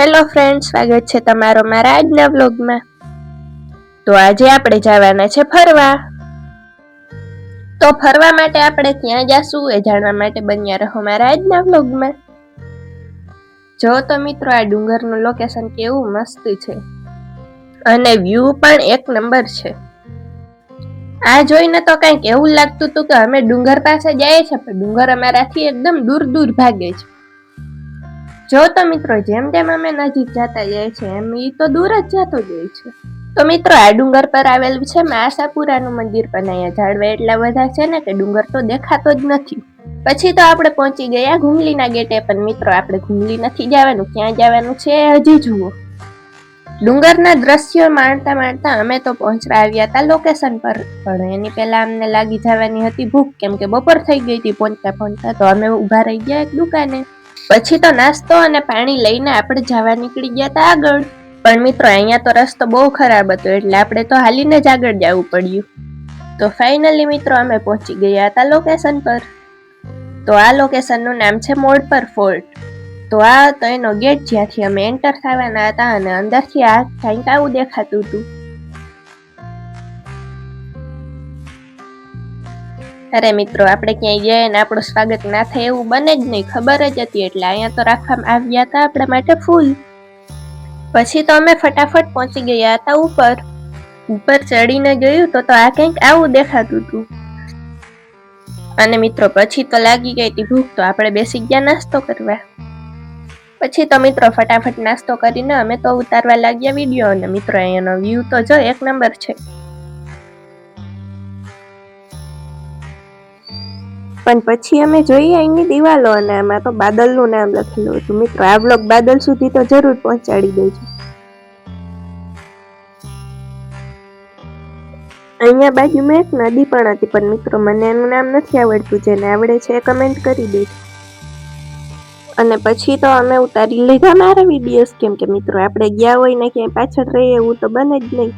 Hello friend, સ્વાગત છે તમારો મારા આજના વ્લોગમાં। તો આજે આપણે જવાના છે ફરવા। તો ફરવા માટે આપણે ક્યાં જાશું એ જાણવા માટે બન્યા રહો મારા આજના વ્લોગમાં। જો તો મિત્રો, આ ડુંગરનું લોકેશન કેવું મસ્ત છે અને વ્યૂ પણ એક નંબર છે। આ જોઈને તો કંઈક એવું લાગતું હતું કે અમે ડુંગર પાસે જઈએ છીએ, પણ ડુંગર અમારાથી એકદમ દૂર દૂર ભાગે છે। જો તો મિત્રો, જેમ જેમ અમે નજીક જતા જાય છે એમ ઈ તો દૂર જ જતો જાય છે। તો મિત્રો, આ ડુંગર પર આવેલું છે આશાપુરાનું મંદિર, પણ અહીંયા ઝાડવા એટલા બધા છે ને કે ડુંગર તો દેખાતો જ નથી। પછી તો આપણે પહોંચી ગયા ઘુમલીના ગેટે, પણ મિત્રો આપણે ઘુમલી નથી જવાનું, ક્યાં જવાનું છે હજી જુઓ। ડુંગરના દ્રશ્યો માણતા માણતા અમે તો પહોંચવા આવ્યા હતા લોકેશન પર, પણ એની પહેલા અમને લાગી જવાની હતી ભૂખ, કેમ કે બપોર થઈ ગઈ હતી પહોંચતા પહોંચતા। તો અમે ઊભા રહી ગયા એક દુકાને। પછી તો નાસ્તો અને પાણી લઈને આપણે જવા નીકળી ગયા હતા આગળ। પણ મિત્રો, અહીંયા તો રસ્તો બહુ ખરાબ હતો, એટલે આપણે તો હાલીને જ આગળ જવું પડ્યું। તો ફાઇનલી મિત્રો, અમે પહોંચી ગયા હતા લોકેશન પર। તો આ લોકેશનનું નામ છે મોડપર ફોર્ટ। તો આ હતો એનો ગેટ, જ્યાંથી અમે એન્ટર થવાના હતા, અને અંદરથી આ કંઈક આવું દેખાતું હતું। અરે મિત્રો, આપણે ક્યાંય જઈએ ને આપણું સ્વાગત ના થાય એવું બને જ નહીં, ખબર જ હતી, એટલે અહીંયા તો રાખવામાં આવ્યા હતા આપણા માટે ફૂલ। પછી તો અમે ફટાફટ પહોંચી ગયા હતા ઉપર ચડીને જોયું તો આ કંઈક આવું દેખાતું હતું। અને મિત્રો, પછી તો લાગી ગઈ હતી ભૂખ, તો આપણે બેસી ગયા નાસ્તો કરવા। પછી તો મિત્રો ફટાફટ નાસ્તો કરીને અમે તો ઉતારવા લાગ્યા વિડીયો, અને મિત્રો અહીંયાનો વ્યૂ તો જો એક નંબર છે। પણ પછી અમે જોઈએ અહીંની દિવાલો, અને આમાં તો બાદલનું નામ લખેલું હતું। મિત્રો, આ બ્લોગ બાદલ સુધી તો જરૂર પહોંચાડી દેજો। અહીંયા બાજુમાં એક નદી પણ હતી, પણ મિત્રો મને એનું નામ નથી આવડતું, જેને આવડે છે એ કમેન્ટ કરી દેજો। અને પછી તો અમે ઉતારી લીધા મારા વિડીયોઝ, કેમ કે મિત્રો આપણે ગયા હોય ને ક્યાંય પાછળ રહીએ એવું તો બને જ નહીં।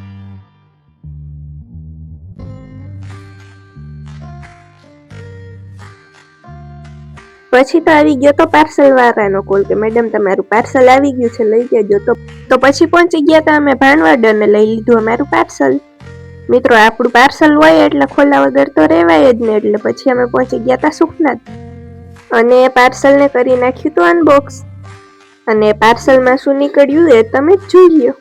પછી તો આવી ગયો તો પાર્સલ વાળાનો કોલ કે મેડમ, તમારું પાર્સલ આવી ગયું છે, લઈ જજો। તો પછી પહોંચી ગયા હતા અમે ભાણવડ અને લઈ લીધું અમારું પાર્સલ। મિત્રો, આપણું પાર્સલ હોય એટલે ખોલા વગર તો રહેવાય જ ને, એટલે પછી અમે પહોંચી ગયા હતા સુખનાથ, અને પાર્સલને કરી નાખ્યું હતું અનબોક્સ, અને પાર્સલમાં શું નીકળ્યું એ તમે જ જોઈ લો।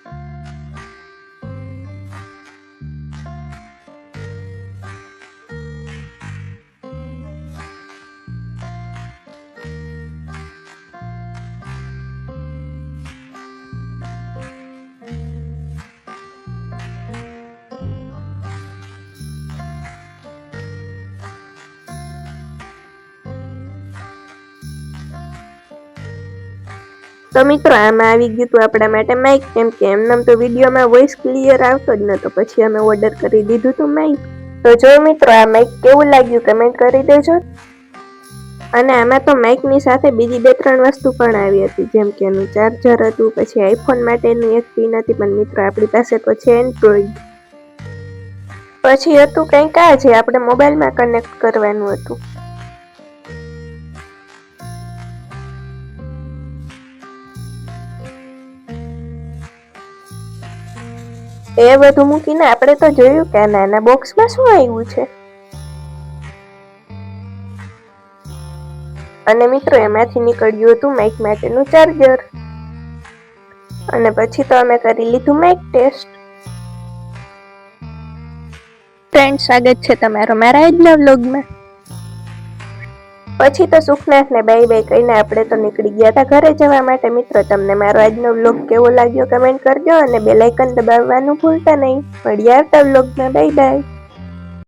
તો મિત્રો, આમાં આવી ગયું હતું આપણા માટે માઇક, કેમ કે એમનેમ તો વિડીયોમાં વોઇસ ક્લિયર આવતો જ નતો, પછી અમે ઓર્ડર કરી દીધું હતું માઇક। તો જો મિત્રો, આ માઇક કેવું લાગ્યું કમેન્ટ કરી દેજો। અને આમાં તો માઇકની સાથે બીજી 2-3 વસ્તુ પણ આવી હતી, જેમ કે એનું ચાર્જર હતું, પછી આઈફોન માટેની એક પિન હતી, પણ મિત્રો આપણી પાસે તો છે એન્ડ્રોઈડ। પછી હતું કંઈક આ જે આપણે મોબાઈલમાં કનેક્ટ કરવાનું હતું। એ બધું મૂકીને આપણે તો જોયું કે આ નાના બોક્સમાં શું આવ્યું છે, અને મિત્રો એમાંથી નીકળ્યું હતું માઇક માટેનું ચાર્જર। અને પછી તો અમે કરી લીધું માઇક ટેસ્ટ। ફ્રેન્ડ, સ્વાગત છે તમારો મારા આજના વ્લોગમાં। પછી તો સુખનાથને બાય બાય કહીને આપણે તો નીકળી ગયા હતા ઘરે જવા માટે। મિત્રો, તમને મારો આજનો વ્લોગ કેવો લાગ્યો કમેન્ટ કરજો, અને બેલ આઇકન દબાવવાનું ભૂલતા નહીં। મળીએ આવતા વ્લોગમાં, બાય બાય।